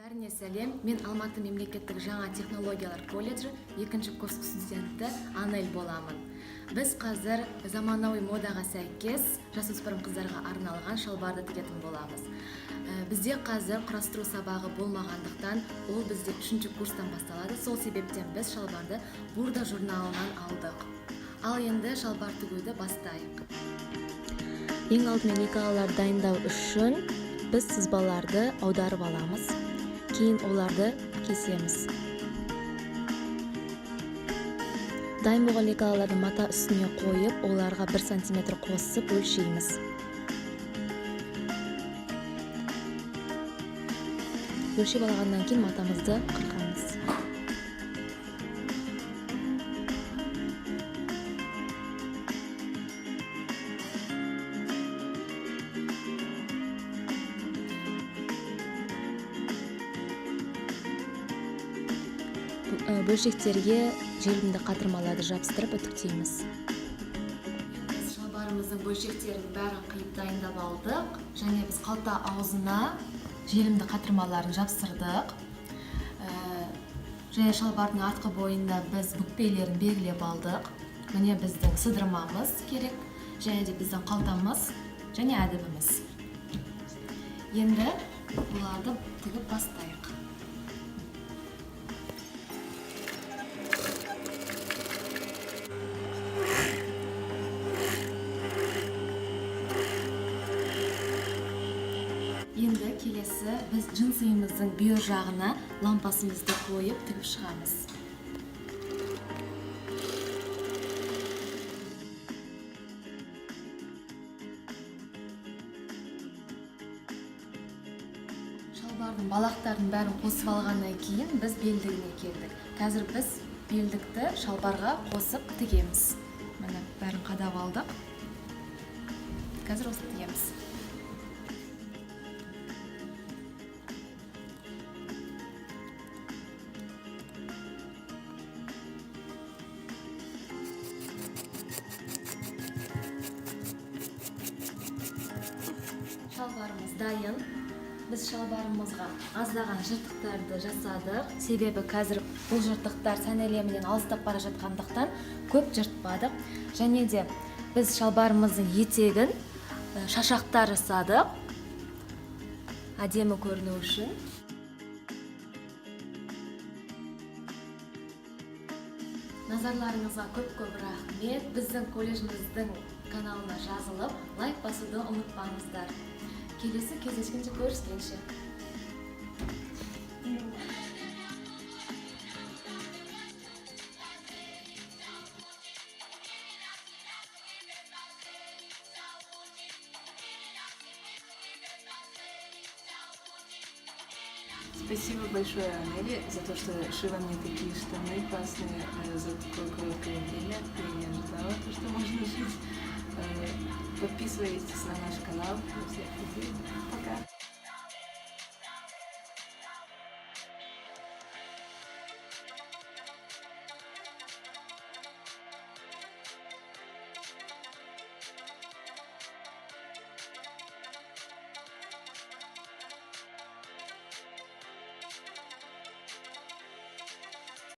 Бәріне сәлем, мен Алматы мемлекеттік жаңа технологиялар колледжі 2-ші курс студенті Анель боламын. Біз қазір заманауи модаға сәйкес жасөспірім қыздарға арналған шалбарды тігетін боламыз. Бізде қазір құрастыру сабағы болмағандықтан, ол бізде 3-ші курстан басталады. Сол себептен біз шалбарды Бурда журналынан алдық. Ал енді шалбар тігуді бастайық. Ең алдымен икалар дайындау үшін біз сызбаларды аударып аламыз. Кейін оларды кесеміз. Дайын болған икаларды мата үстіне қойып, оларға 1 см қосып өлшейміз. Өлшеп алғаннан кейін матамызды қырқамыз. Бөлшектерге желімді қатырмаларды жабыстырып үтіктейміз. Біз шалбарымыздың бөлшектерін бәрін қиып дайындап алдық. Және біз қалта аузына желімді қатырмаларын жабыстырдық. Және шалбардың артқы бойында біз бүкпелерін белгілеп алдық. Міне біздің сыдырмамыз керек. Және де біздің қалтамыз және әдібіміз. Енді бұларды тігіп бастайық. Енді келесі біз джинсымыздың бүйір жағына лампасымызды қойып тігіп шығамыз. Шалбардың балақтарын бәрін қосып алғаннан кейін біз белдігіне келдік. Қазір біз белдікті шалбарға қосып тігеміз. Міне бәрін қадап алдық. Қазір осы тігеміз. Шалбарымыз дайын. Біз шалбарымызға аздаған жыртықтарды жасадық. Себебі қазір бұл жыртықтар сән әлемінен алыстап бара жатқандықтан көп жыртпадық. Және де біз шалбарымыздың етегін шашақтар жасадық. Әдемі көріну үшін. Назарларыңызға көп рахмет. Біздің колледжіміздің каналына жазылып, лайк басуды ұмытпаңыздар. Келесі кездескенше көріскенше. Спасибо большое, Анели, за то, что шила мне такие штаны классные за такое короткое время. Я не ожидала, что можно шить. Подписывайтесь на наш канал. Всех людей. Пока.